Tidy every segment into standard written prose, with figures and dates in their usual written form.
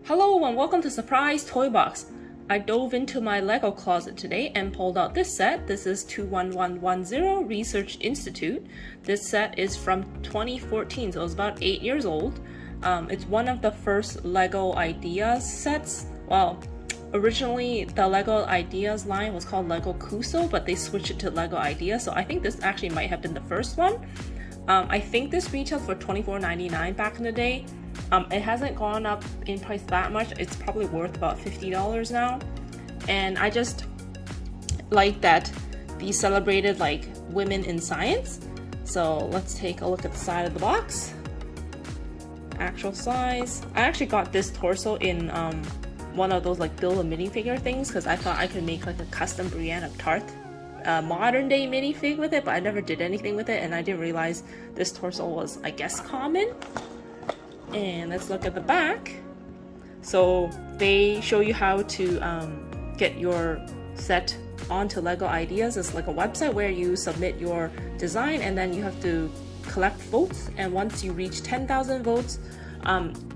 Hello and welcome to Surprise Toy Box. I dove into my Lego closet today and pulled out this set. This is 21110 Research Institute. This set is from 2014, so it's about 8 years old. It's one of the first Lego Ideas sets. Well, originally the Lego Ideas line was called Lego Kuso, but they switched it to Lego Ideas, so I think this actually might have been the first one. I think this retailed for $24.99 back in the day. It hasn't gone up in price that much. It's probably worth about $50 now. And I just like that these celebrated like women in science. So let's take a look at the side of the box. Actual size. I actually got this torso in one of those like build a minifigure things because I thought I could make like a custom Brienne of Tarth modern day minifig with it, but I never did anything with it, and I didn't realize this torso was, I guess, common. And let's look at the back. So they show you how to get your set onto Lego Ideas. It's like a website where you submit your design and then you have to collect votes, and once you reach 10,000 votes,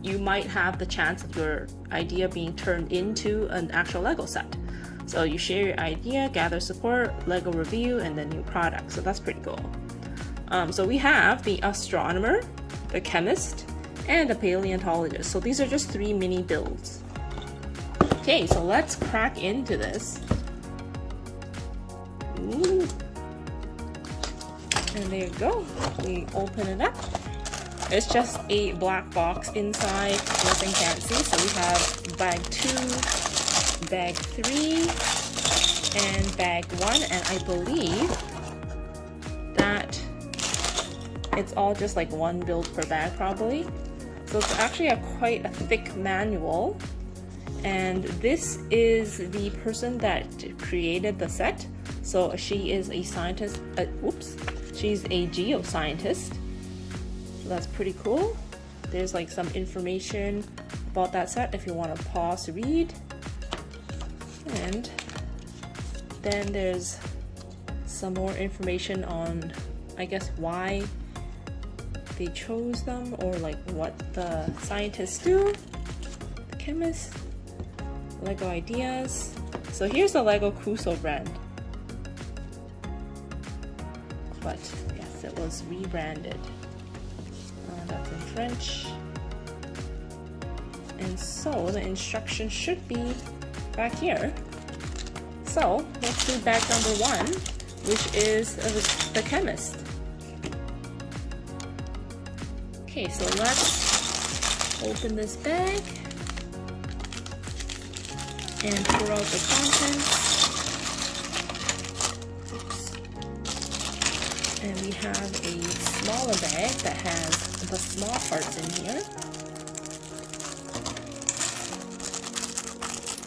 you might have the chance of your idea being turned into an actual Lego set. So you share your idea, gather support, Lego review, and then new product. So that's pretty cool. So we have the astronomer, the chemist, and the paleontologist. So these are just 3 mini builds. Okay, so let's crack into this. Ooh. And there you go. We open it up. It's just a black box inside, nothing fancy. So we have bag 2, bag 3, and bag 1, and I believe that it's all just like one build per bag probably. So it's actually quite a thick manual, and this is the person that created the set. So she is a scientist, she's a geoscientist. So that's pretty cool. There's like some information about that set if you want to pause to read. And then there's some more information on, I guess, why they chose them, or like what the scientists do, the chemist, Lego Ideas. So here's the Lego Kuso brand. But yes, it was rebranded. That's in French. And so the instructions should be back here. So let's do bag number 1, which is the chemist. Okay, so let's open this bag and pour out the contents. Oops. And we have a smaller bag that has the small parts in here.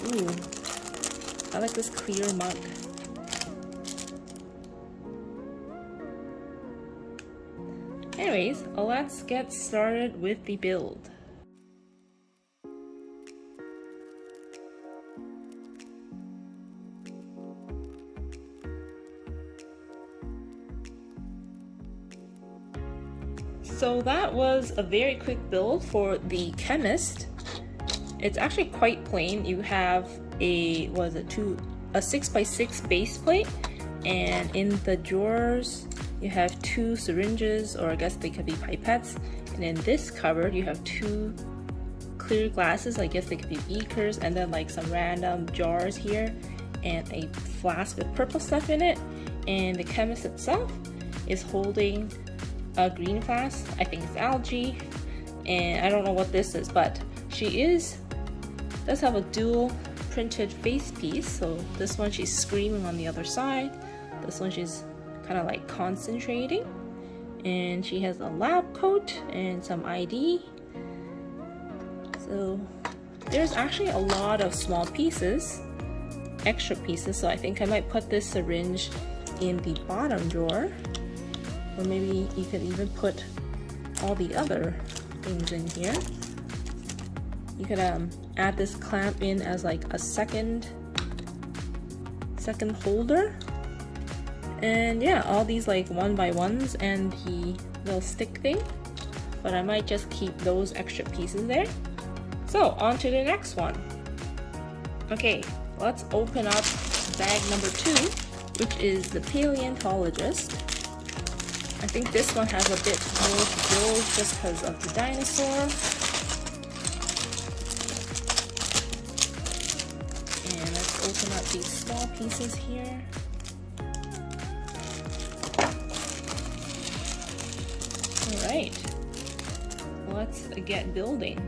Ooh, I like this clear mug. Anyways, let's get started with the build. So that was a very quick build for the chemist. It's actually quite plain. You have a 6x6 base plate, and in the drawers you have 2 syringes, or I guess they could be pipettes, and in this cupboard you have 2 clear glasses. I guess they could be beakers, and then like some random jars here, and a flask with purple stuff in it. And the chemist itself is holding a green flask. I think it's algae, and I don't know what this is, but she does have a dual printed face piece. So this one she's screaming on the other side, this one she's kind of like concentrating, and she has a lab coat and some ID. So there's actually a lot of small pieces, extra pieces, so I think I might put this syringe in the bottom drawer, or maybe you could even put all the other things in here. You could add this clamp in as like a second holder. And yeah, all these like 1x1s and the little stick thing, but I might just keep those extra pieces there. So on to the next one. Okay, let's open up bag number 2, which is the Paleontologist. I think this one has a bit more to build just because of the dinosaur. And let's open up these small pieces here. Alright, let's get building.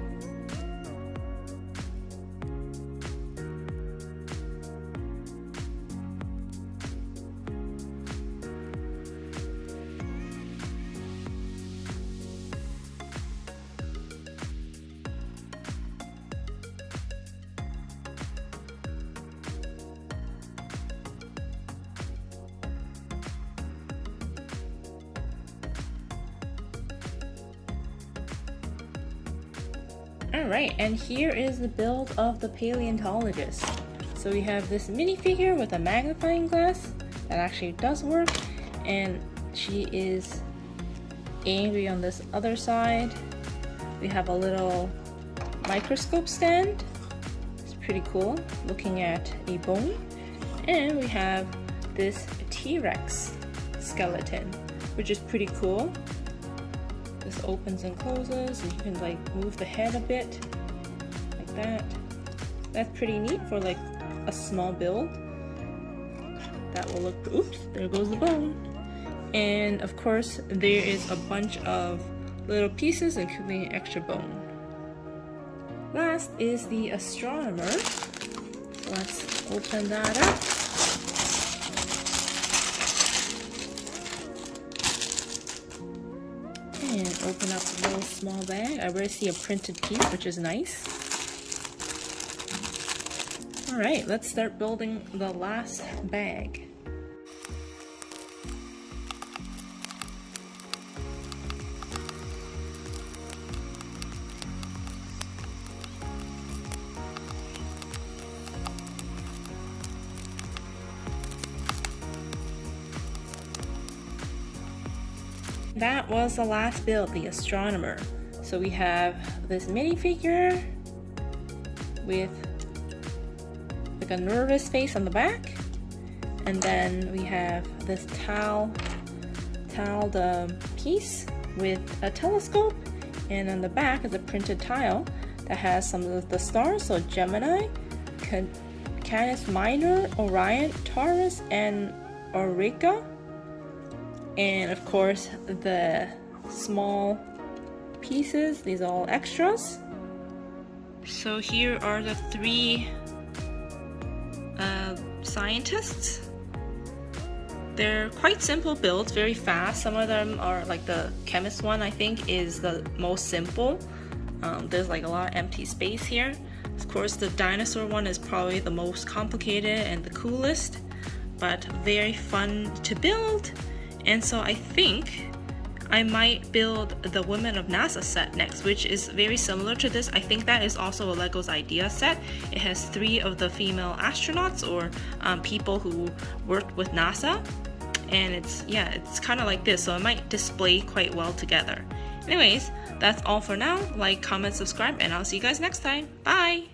Alright, and here is the build of the Paleontologist. So we have this minifigure with a magnifying glass that actually does work, and she is angry on this other side. We have a little microscope stand. It's pretty cool, looking at a bone. And we have this T-Rex skeleton, which is pretty cool. This opens and closes, and you can like move the head a bit, like that. That's pretty neat for like a small build. That will look, oops, there goes the bone. And of course, there is a bunch of little pieces, including an extra bone. Last is the astronomer. So let's open that up. And open up the little small bag. I already see a printed piece, which is nice. Alright, let's start building the last bag. That was the last build, the astronomer. So we have this minifigure with like a nervous face on the back, and then we have this tiled piece with a telescope, and on the back is a printed tile that has some of the stars, so Gemini, Canis Minor, Orion, Taurus, and Auriga. And of course the small pieces, these are all extras. So here are the 3 scientists. They're quite simple builds, very fast. Some of them are like the Chemist one, I think, is the most simple. There's like a lot of empty space here. Of course the dinosaur one is probably the most complicated and the coolest, but very fun to build. And so I think I might build the Women of NASA set next, which is very similar to this. I think that is also a Lego's idea set. It has 3 of the female astronauts, or people who worked with NASA. And it's kind of like this, so it might display quite well together. Anyways, that's all for now. Like, comment, subscribe, and I'll see you guys next time. Bye!